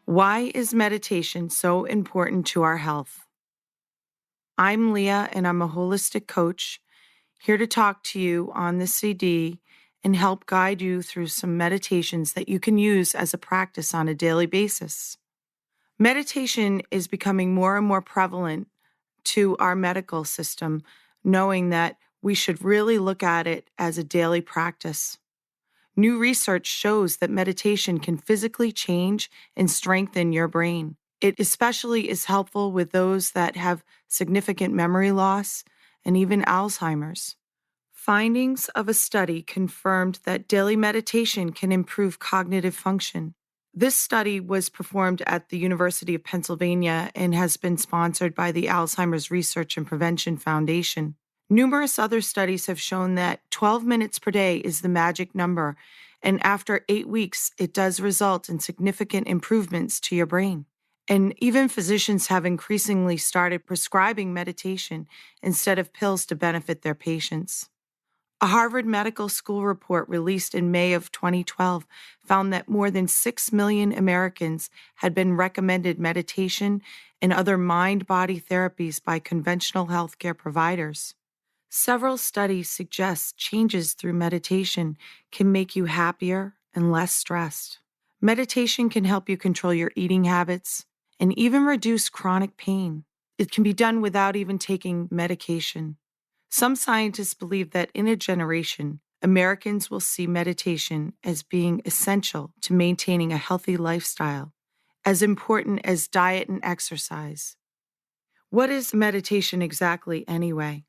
Why is meditation so important to our health? I'm Leah, and I'm a holistic coach here to talk to you on this CD and help guide you through some meditations that you can use as a practice on a daily basis. Meditation is becoming more and more prevalent to our medical system, knowing that we should really look at it as a daily practice. New research shows that meditation can physically change and strengthen your brain. It especially is helpful with those that have significant memory loss and even Alzheimer's. Findings of a study confirmed that daily meditation can improve cognitive function. This study was performed at the University of Pennsylvania and has been sponsored by the Alzheimer's Research and Prevention Foundation. Numerous other studies have shown that 12 minutes per day is the magic number, and after 8 weeks, it does result in significant improvements to your brain. And even physicians have increasingly started prescribing meditation instead of pills to benefit their patients. A Harvard Medical School report released in May of 2012 found that more than 6 million Americans had been recommended meditation and other mind-body therapies by conventional healthcare providers. Several studies suggest changes through meditation can make you happier and less stressed. Meditation can help you control your eating habits and even reduce chronic pain. It can be done without even taking medication. Some scientists believe that in a generation, Americans will see meditation as being essential to maintaining a healthy lifestyle, as important as diet and exercise. What is meditation exactly anyway?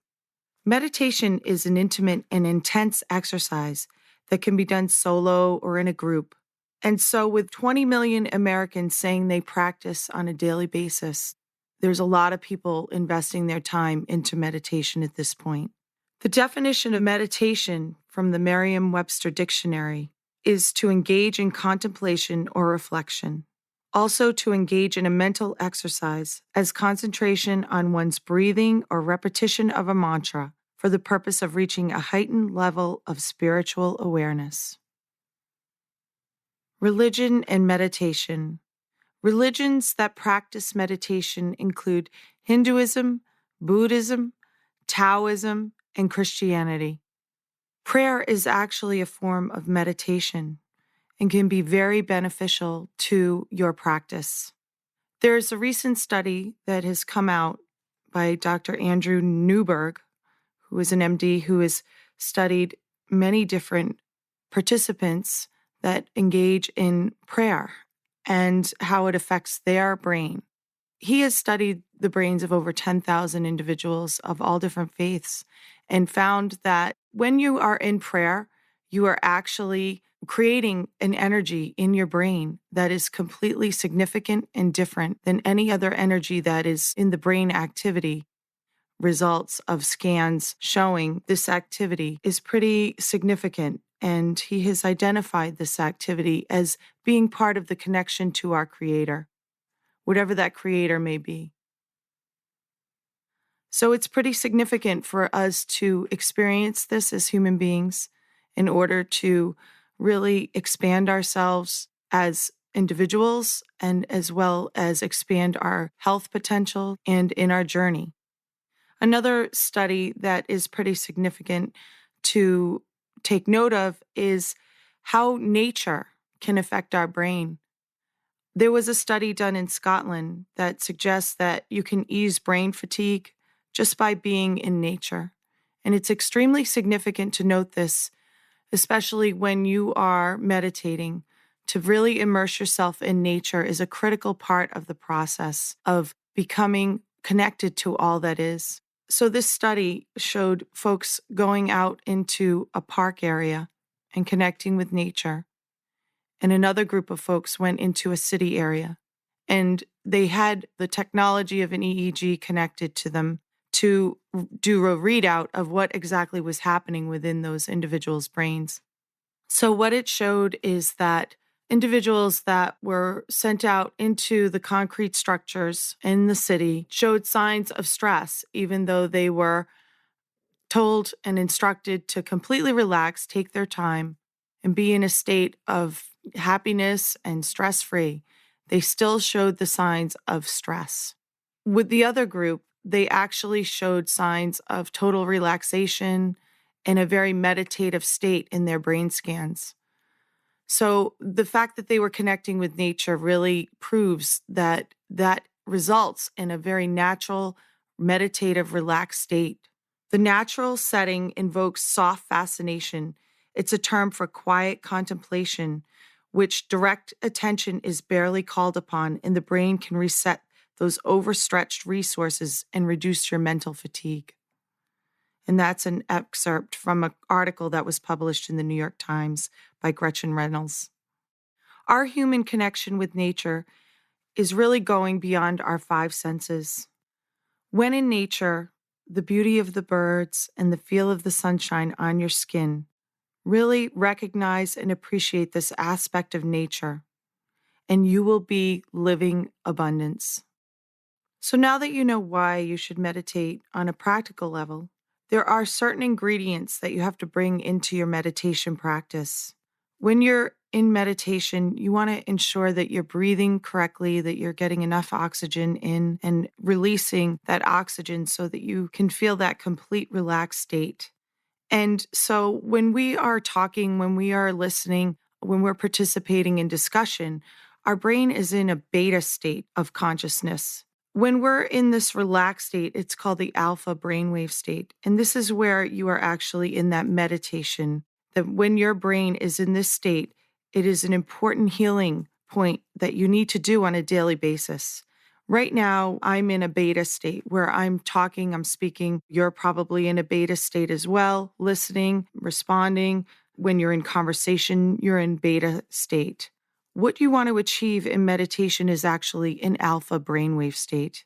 Meditation is an intimate and intense exercise that can be done solo or in a group. And so with 20 million Americans saying they practice on a daily basis, there's a lot of people investing their time into meditation at this point. The definition of meditation from the Merriam-Webster Dictionary is to engage in contemplation or reflection. Also to engage in a mental exercise as concentration on one's breathing or repetition of a mantra for the purpose of reaching a heightened level of spiritual awareness. Religion and meditation. Religions that practice meditation include Hinduism, Buddhism, Taoism, and Christianity. Prayer is actually a form of meditation and can be very beneficial to your practice. There's a recent study that has come out by Dr. Andrew Newberg, who is an MD who has studied many different participants that engage in prayer and how it affects their brain. He has studied the brains of over 10,000 individuals of all different faiths and found that when you are in prayer, you are actually creating an energy in your brain that is completely significant and different than any other energy that is in the brain activity. Results of scans showing this activity is pretty significant, and he has identified this activity as being part of the connection to our Creator, whatever that Creator may be. So it's pretty significant for us to experience this as human beings in order to really expand ourselves as individuals and as well as expand our health potential and in our journey. Another study that is pretty significant to take note of is how nature can affect our brain. There was a study done in Scotland that suggests that you can ease brain fatigue just by being in nature. And it's extremely significant to note this, especially when you are meditating. To really immerse yourself in nature is a critical part of the process of becoming connected to all that is. So this study showed folks going out into a park area and connecting with nature. And another group of folks went into a city area. And they had the technology of an EEG connected to them to do a readout of what exactly was happening within those individuals' brains. So what it showed is that individuals that were sent out into the concrete structures in the city showed signs of stress, even though they were told and instructed to completely relax, take their time, and be in a state of happiness and stress-free. they still showed the signs of stress. With the other group, they actually showed signs of total relaxation and a very meditative state in their brain scans. So the fact that they were connecting with nature really proves that that results in a very natural, meditative, relaxed state. The natural setting invokes soft fascination. It's a term for quiet contemplation, which direct attention is barely called upon, and the brain can reset those overstretched resources and reduce your mental fatigue. And that's an excerpt from an article that was published in the New York Times by Gretchen Reynolds. Our human connection with nature is really going beyond our five senses. When in nature, the beauty of the birds and the feel of the sunshine on your skin, really recognize and appreciate this aspect of nature, and you will be living abundance. So now that you know why you should meditate on a practical level, there are certain ingredients that you have to bring into your meditation practice. When you're in meditation, you want to ensure that you're breathing correctly, that you're getting enough oxygen in and releasing that oxygen so that you can feel that complete relaxed state. And so when we are talking, when we are listening, when we're participating in discussion, our brain is in a beta state of consciousness. When we're in this relaxed state, it's called the alpha brainwave state. And this is where you are actually in that meditation, that when your brain is in this state, it is an important healing point that you need to do on a daily basis. Right now, I'm in a beta state where I'm talking, I'm speaking. You're probably in a beta state as well, listening, responding. When you're in conversation, you're in beta state. What you want to achieve in meditation is actually an alpha brainwave state.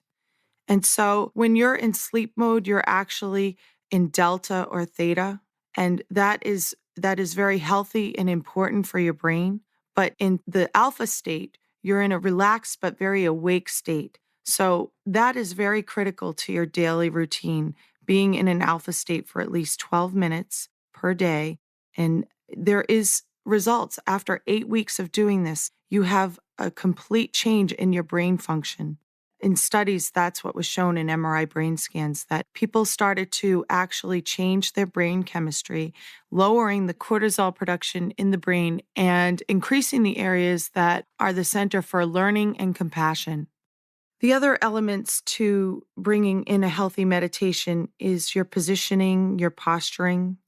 And so when you're in sleep mode, you're actually in delta or theta. And that is very healthy and important for your brain. But in the alpha state, you're in a relaxed but very awake state. So that is very critical to your daily routine, being in an alpha state for at least 12 minutes per day. And there is results. After 8 weeks of doing this, you have a complete change in your brain function. In studies, that's what was shown in MRI brain scans, that people started to actually change their brain chemistry, lowering the cortisol production in the brain and increasing the areas that are the center for learning and compassion. The other elements to bringing in a healthy meditation is your positioning, your posturing.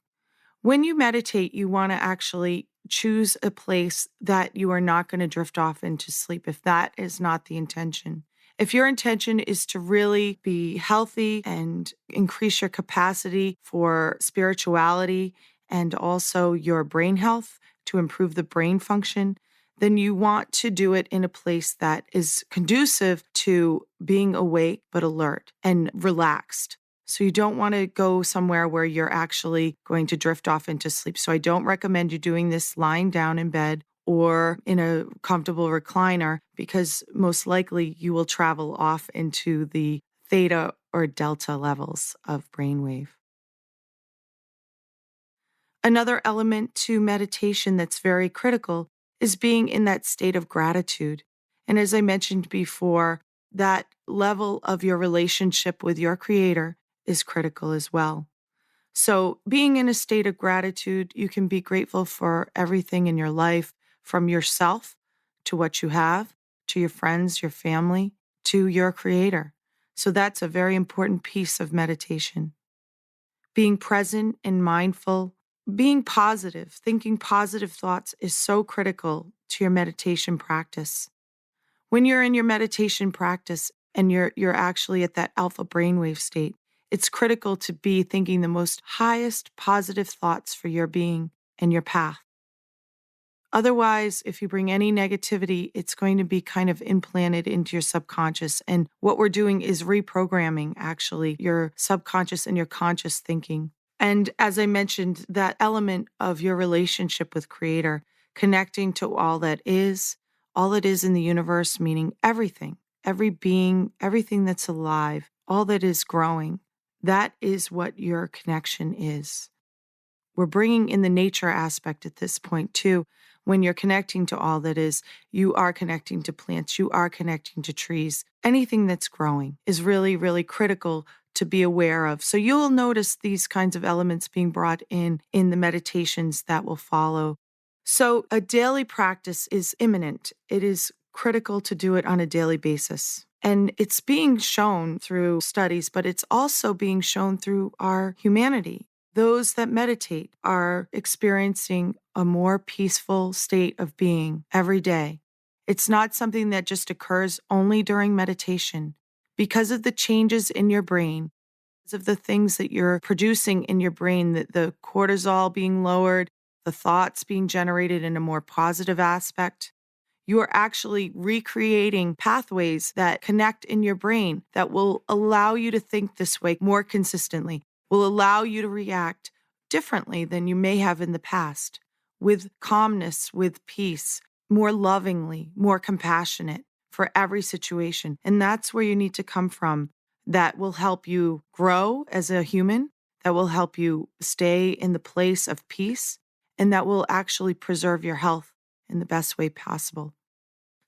When you meditate, you want to actually choose a place that you are not going to drift off into sleep if that is not the intention. If your intention is to really be healthy and increase your capacity for spirituality and also your brain health to improve the brain function, then you want to do it in a place that is conducive to being awake but alert and relaxed. So you don't want to go somewhere where you're actually going to drift off into sleep. So I don't recommend you doing this lying down in bed or in a comfortable recliner, because most likely you will travel off into the theta or delta levels of brainwave. Another element to meditation that's very critical is being in that state of gratitude. And as I mentioned before, that level of your relationship with your creator is critical as well. So being in a state of gratitude, you can be grateful for everything in your life, from yourself to what you have, to your friends, your family, to your creator. So that's a very important piece of meditation. Being present and mindful, being positive, thinking positive thoughts is so critical to your meditation practice. When you're in your meditation practice and you're actually at that alpha brainwave state, it's critical to be thinking the most highest positive thoughts for your being and your path. Otherwise, if you bring any negativity, it's going to be kind of implanted into your subconscious. And what we're doing is reprogramming, actually, your subconscious and your conscious thinking. And as I mentioned, that element of your relationship with Creator, connecting to all that is in the universe, meaning everything, every being, everything that's alive, all that is growing. That is what your connection is. We're bringing in the nature aspect at this point too. When you're connecting to all that is, you are connecting to plants, you are connecting to trees. Anything that's growing is really, really critical to be aware of. So you'll notice these kinds of elements being brought in the meditations that will follow. So a daily practice is imminent. It is critical to do it on a daily basis. And it's being shown through studies, but it's also being shown through our humanity. Those that meditate are experiencing a more peaceful state of being every day. It's not something that just occurs only during meditation. Because of the changes in your brain, because of the things that you're producing in your brain, the cortisol being lowered, the thoughts being generated in a more positive aspect, you are actually recreating pathways that connect in your brain that will allow you to think this way more consistently, will allow you to react differently than you may have in the past, with calmness, with peace, more lovingly, more compassionate for every situation. And that's where you need to come from. That will help you grow as a human, that will help you stay in the place of peace, and that will actually preserve your health in the best way possible.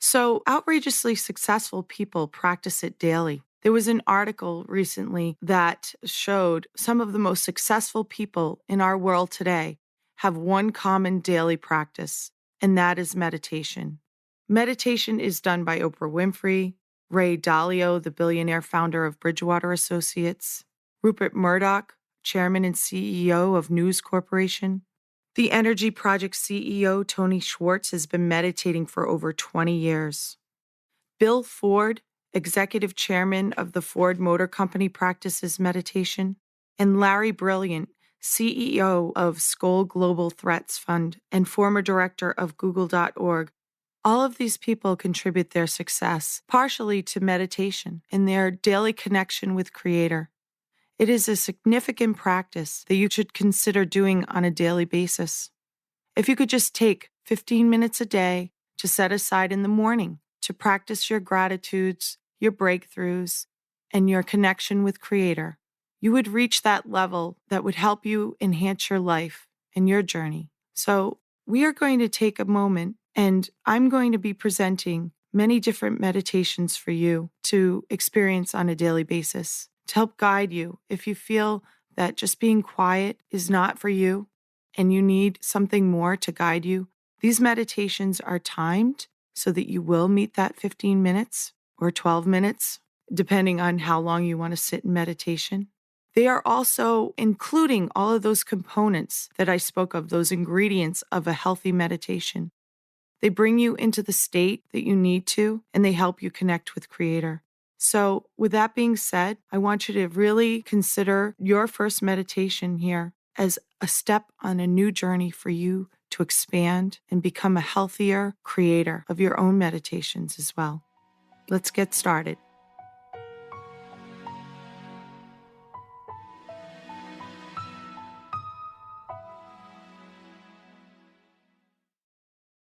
So, outrageously successful people practice it daily. There was an article recently that showed some of the most successful people in our world today have one common daily practice, and that is meditation. Meditation is done by Oprah Winfrey, Ray Dalio, the billionaire founder of Bridgewater Associates, Rupert Murdoch, chairman and CEO of News Corporation. The Energy Project CEO, Tony Schwartz, has been meditating for over 20 years. Bill Ford, executive chairman of the Ford Motor Company, practices meditation. And Larry Brilliant, CEO of Skoll Global Threats Fund and former director of Google.org. All of these people contribute their success partially to meditation and their daily connection with Creator. It is a significant practice that you should consider doing on a daily basis. If you could just take 15 minutes a day to set aside in the morning to practice your gratitudes, your breakthroughs, and your connection with Creator, you would reach that level that would help you enhance your life and your journey. So we are going to take a moment, and I'm going to be presenting many different meditations for you to experience on a daily basis, to help guide you if you feel that just being quiet is not for you and you need something more to guide you. These meditations are timed so that you will meet that 15 minutes or 12 minutes, depending on how long you want to sit in meditation. They are also including all of those components that I spoke of, those ingredients of a healthy meditation. They bring you into the state that you need to, and they help you connect with Creator. So with that being said, I want you to really consider your first meditation here as a step on a new journey for you to expand and become a healthier creator of your own meditations as well. Let's get started.